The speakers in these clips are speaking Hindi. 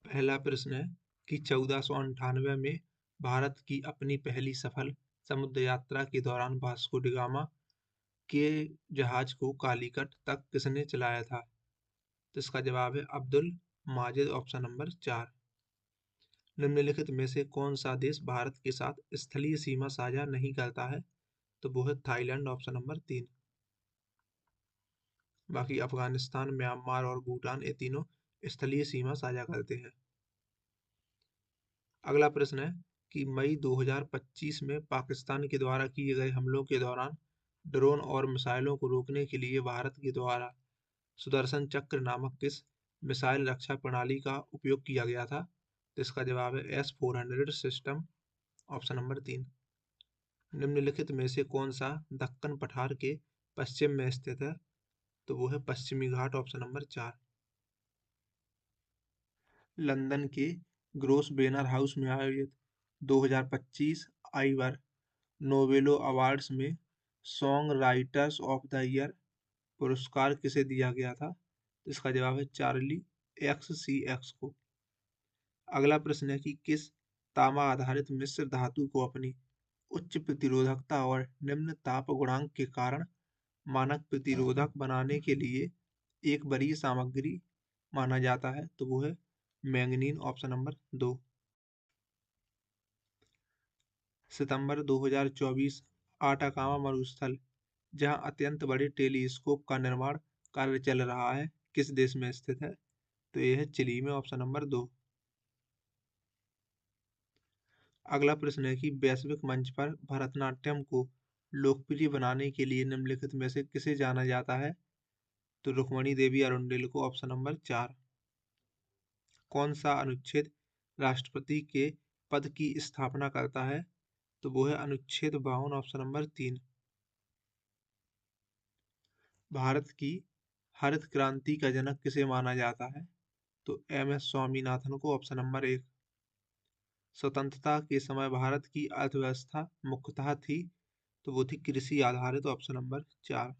पहला प्रश्न है कि 1498 में भारत की अपनी पहली सफल समुद्र यात्रा के दौरान वास्को डी गामा के जहाज को कालीकट तक किसने चलाया था? तो इसका जवाब है अब्दुल माजिद, ऑप्शन नंबर 4। निम्नलिखित में से कौन सा देश भारत के साथ स्थलीय सीमा साझा नहीं करता है? तो वो है थाईलैंड, ऑप्शन नंबर 3। बाकी अफगानिस्तान, म्यांमार और भूटान ये तीनों स्थलीय सीमा साझा करते हैं। अगला प्रश्न है कि मई 2025 में पाकिस्तान के द्वारा किए गए हमलों के दौरान ड्रोन और मिसाइलों को रोकने के लिए भारत के द्वारा सुदर्शन चक्र नामक किस मिसाइल रक्षा प्रणाली का उपयोग किया गया था? तो इसका जवाब है S-400 सिस्टम, ऑप्शन नंबर 3। निम्नलिखित में से कौन सा दक्कन पठार के पश्चिम में स्थित है? तो वो है पश्चिमी घाट, ऑप्शन नंबर 4। लंदन के ग्रोसवेनर हाउस में आयोजित 2025 आइवर नोबेलो अवार्ड्स में song writers of the year पुरस्कार किसे दिया गया था? तो इसका जवाब है चार्ली XCX को। अगला प्रश्न है कि किस तांबा आधारित मिश्र धातु को अपनी उच्च प्रतिरोधकता और निम्न ताप गुणांक के कारण मानक प्रतिरोधक बनाने के लिए एक बरीय सामग्री माना जाता है? तो वो है मैंगनीज, ऑप्शन नंबर 2। सितंबर 2024 आटाकामा मरुस्थल, जहां अत्यंत बड़े टेलीस्कोप का निर्माण कार्य चल रहा है, किस देश में स्थित है? तो यह है चिली में, ऑप्शन नंबर 2। अगला प्रश्न है कि वैश्विक मंच पर भरतनाट्यम को लोकप्रिय बनाने के लिए निम्नलिखित में से किसे जाना जाता है? तो रुक्मणी देवी अरुंडेल को, ऑप्शन नंबर 4। कौन सा अनुच्छेद राष्ट्रपति के पद की स्थापना करता है? तो वो है अनुच्छेद 52, ऑप्शन नंबर 3। भारत की हरित क्रांति का जनक किसे माना जाता है? तो MS स्वामीनाथन को, ऑप्शन नंबर 1। स्वतंत्रता के समय भारत की अर्थव्यवस्था मुख्यतः थी, तो वो थी कृषि आधारित, ऑप्शन नंबर 4।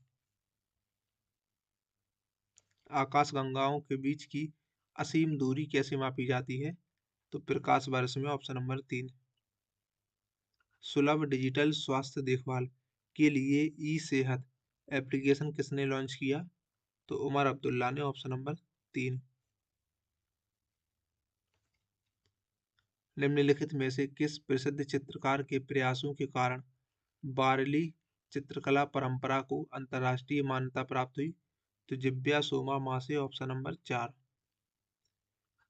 आकाशगंगाओं के बीच की असीम दूरी कैसे मापी जाती है? तो प्रकाश वर्ष में, ऑप्शन नंबर 3। सुलभ डिजिटल स्वास्थ्य देखभाल के लिए ई सेहत एप्लीकेशन किसने लॉन्च किया? तो उमर अब्दुल्ला ने, ऑप्शन नंबर 3। निम्नलिखित में से किस प्रसिद्ध चित्रकार के प्रयासों के कारण बारली चित्रकला परंपरा को अंतर्राष्ट्रीय मान्यता प्राप्त हुई? तो जिब्या सोमा मासे, ऑप्शन नंबर 4।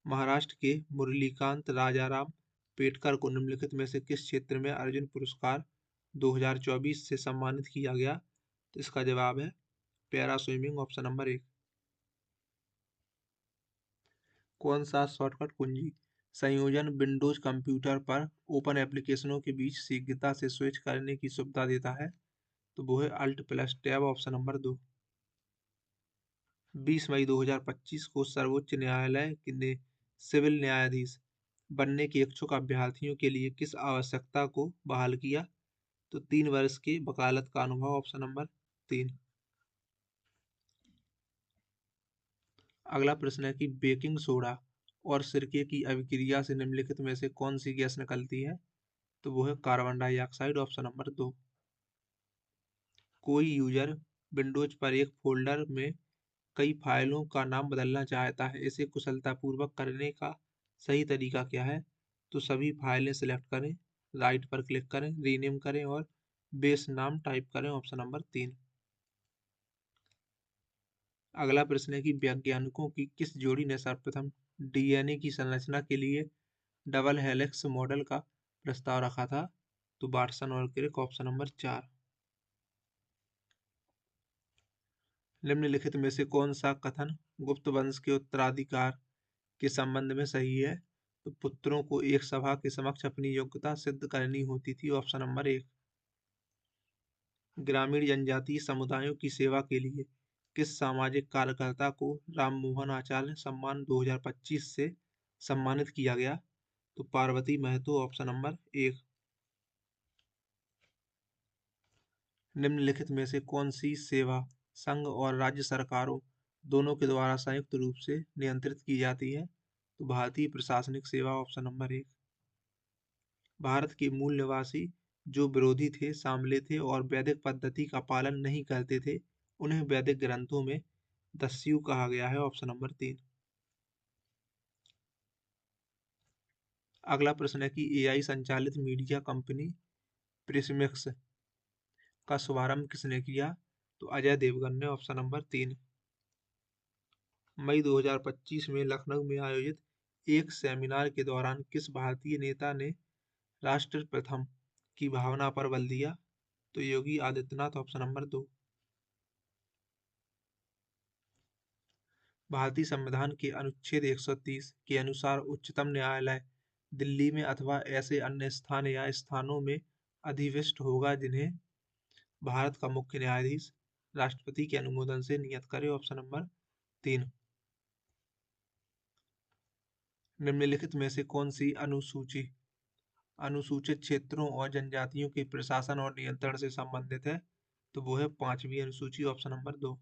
महाराष्ट्र के मुरलीकांत राजाराम पेटकर को निम्नलिखित में से किस क्षेत्र में अर्जुन पुरस्कार 2024 से सम्मानित किया गया? तो इसका जवाब है पैरा स्विमिंग, ऑप्शन नंबर 1। कौन सा शॉर्टकट कुंजी संयोजन विंडोज कंप्यूटर पर ओपन एप्लीकेशनों के बीच शीघ्रता से स्विच करने की सुविधा देता है? तो वो है Alt+Tab, ऑप्शन नंबर 2। 20 मई 2025 को सर्वोच्च न्यायालय ने सिविल न्यायाधीश बनने के इच्छुक अभ्यर्थियों के लिए किस आवश्यकता को बहाल किया? तो 3 वर्ष के वकालत का अनुभव, ऑप्शन नंबर 3। अगला प्रश्न है कि बेकिंग सोडा और सिरके की अभिक्रिया से निम्नलिखित में से कौन सी गैस निकलती है? तो वो है कार्बन डाइऑक्साइड, ऑप्शन नंबर 2। कोई यूजर विंडोज पर एक फोल्डर में कई फाइलों का नाम बदलना चाहता है, इसे कुशलतापूर्वक करने का सही तरीका क्या है? तो सभी फाइलें सिलेक्ट करें, राइट पर क्लिक करें, रीनेम करें और बेस नाम टाइप करें, ऑप्शन नंबर 3। अगला प्रश्न है कि वैज्ञानिकों की किस जोड़ी ने सर्वप्रथम डीएनए की संरचना के लिए डबल हेलिक्स मॉडल का प्रस्ताव रखा था? तो वाटसन और क्रिक, ऑप्शन नंबर 4। निम्नलिखित में से कौन सा कथन गुप्त वंश के उत्तराधिकार के संबंध में सही है? तो पुत्रों को एक सभा के समक्ष अपनी योग्यता सिद्ध करनी होती थी, ऑप्शन नंबर 1। ग्रामीण जनजातीय समुदायों की सेवा के लिए किस सामाजिक कार्यकर्ता को राम मोहन आचार्य सम्मान 2025 से सम्मानित किया गया? तो पार्वती महतो, ऑप्शन नंबर 1। निम्नलिखित में से कौन सी सेवा संघ और राज्य सरकारों दोनों के द्वारा संयुक्त रूप से नियंत्रित की जाती है? तो भारतीय प्रशासनिक सेवा ऑप्शन नंबर 1। भारत के मूल निवासी जो विरोधी थे, शामिल थे और वैदिक पद्धति का पालन नहीं करते थे, उन्हें वैदिक ग्रंथों में दस्यु कहा गया है, ऑप्शन नंबर 3। अगला प्रश्न है कि एआई संचालित मीडिया कंपनी प्रिस्मेक्स का शुभारंभ किसने किया? तो अजय देवगन ने, ऑप्शन नंबर 3। मई 2025 में लखनऊ में आयोजित एक सेमिनार के दौरान किस भारतीय नेता ने राष्ट्र प्रथम की भावना पर बल दिया? तो योगी आदित्यनाथ, ऑप्शन नंबर 2। भारतीय संविधान के अनुच्छेद 130 के अनुसार उच्चतम न्यायालय दिल्ली में अथवा ऐसे अन्य स्थान या स्थानों में अधिविष्ट होगा जिन्हें भारत का मुख्य न्यायाधीश राष्ट्रपति के अनुमोदन से नियत करे, ऑप्शन नंबर 3। निम्नलिखित में से कौन सी अनुसूचित क्षेत्रों और जनजातियों के प्रशासन और नियंत्रण से संबंधित है? तो वो है 5वीं अनुसूची, ऑप्शन नंबर 2।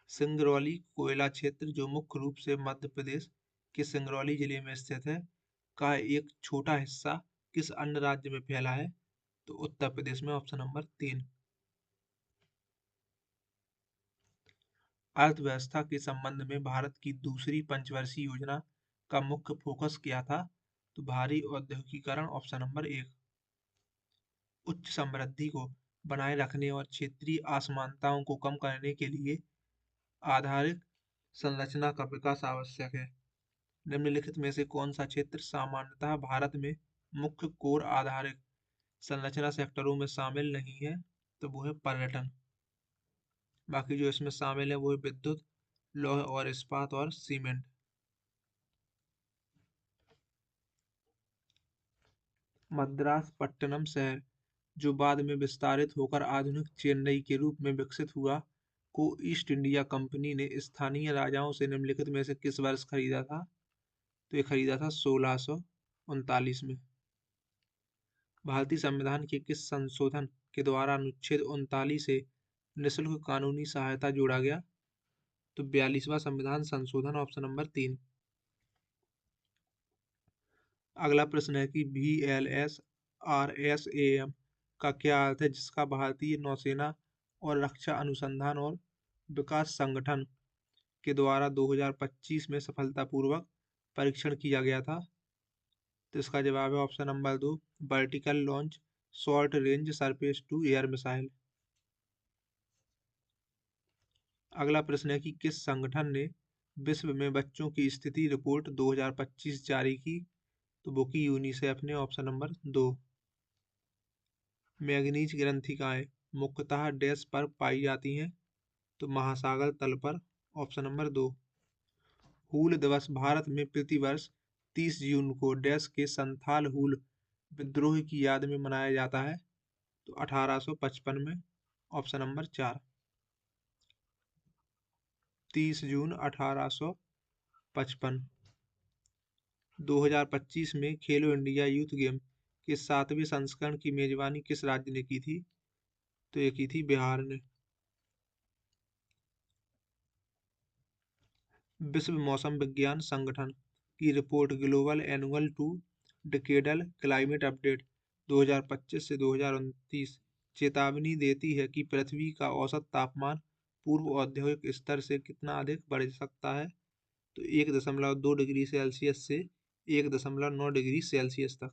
सिंगरौली कोयला क्षेत्र, जो मुख्य रूप से मध्य प्रदेश के सिंगरौली जिले में स्थित है, का एक छोटा हिस्सा किस अन्य राज्य में फैला है? तो उत्तर प्रदेश में, ऑप्शन नंबर 3। अर्थव्यवस्था के संबंध में भारत की दूसरी पंचवर्षीय योजना का मुख्य फोकस क्या था? तो भारी औद्योगिकीकरण, ऑप्शन नंबर 1। उच्च समृद्धि को बनाए रखने और क्षेत्रीय असमानताओं को कम करने के लिए आधारित संरचना का विकास आवश्यक है। निम्नलिखित में से कौन सा क्षेत्र सामान्यतः भारत में मुख्य कोर आधारित संरचना सेक्टरों में शामिल नहीं है? तो वो है पर्यटन। बाकी जो इसमें शामिल है वो है विद्युत, लौह और इस्पात और सीमेंट। मद्रास पट्टनम शहर, जो बाद में विस्तारित होकर आधुनिक चेन्नई के रूप में विकसित हुआ, को ईस्ट इंडिया कंपनी ने स्थानीय राजाओं से निम्नलिखित में से किस वर्ष खरीदा था? तो ये खरीदा था 1639 में। भारतीय संविधान के किस संशोधन के द्वारा अनुच्छेद 39 से निःशुल्क कानूनी सहायता जोड़ा गया? तो 42वां संविधान संशोधन, ऑप्शन नंबर 3। अगला प्रश्न है कि VLSRSAM का क्या अर्थ है, जिसका भारतीय नौसेना और रक्षा अनुसंधान और विकास संगठन के द्वारा 2025 में सफलतापूर्वक परीक्षण किया गया था? तो इसका जवाब है option number 2, vertical launch short range surface to air missile. अगला प्रश्न है कि किस संगठन ने विश्व में बच्चों की स्थिति रिपोर्ट 2025 जारी की? तो वो की यूनिसेफ ने, ऑप्शन नंबर 2। मैग्नीज ग्रंथिकाएं मुख्यतः डैश पर पाई जाती हैं? तो महासागर तल पर, ऑप्शन नंबर 2। हूल दिवस भारत में प्रतिवर्ष 30 जून को डैश के संथाल हूल विद्रोह की याद में मनाया जाता है? तो 1855 में, ऑप्शन नंबर 4। 30 जून 1855। 2025 में खेलो इंडिया यूथ गेम के 7वें संस्करण की मेजबानी किस राज्य ने की थी? तो ये की थी बिहार ने। विश्व मौसम विज्ञान संगठन की report global annual to decadal climate update 2025 से 2029 चेतावनी देती है कि पृथ्वी का औसत तापमान पूर्व औद्योगिक स्तर से कितना अधिक बढ़ सकता है? तो 1.2 डिग्री सेल्सियस से 1.9 डिग्री सेल्सियस तक।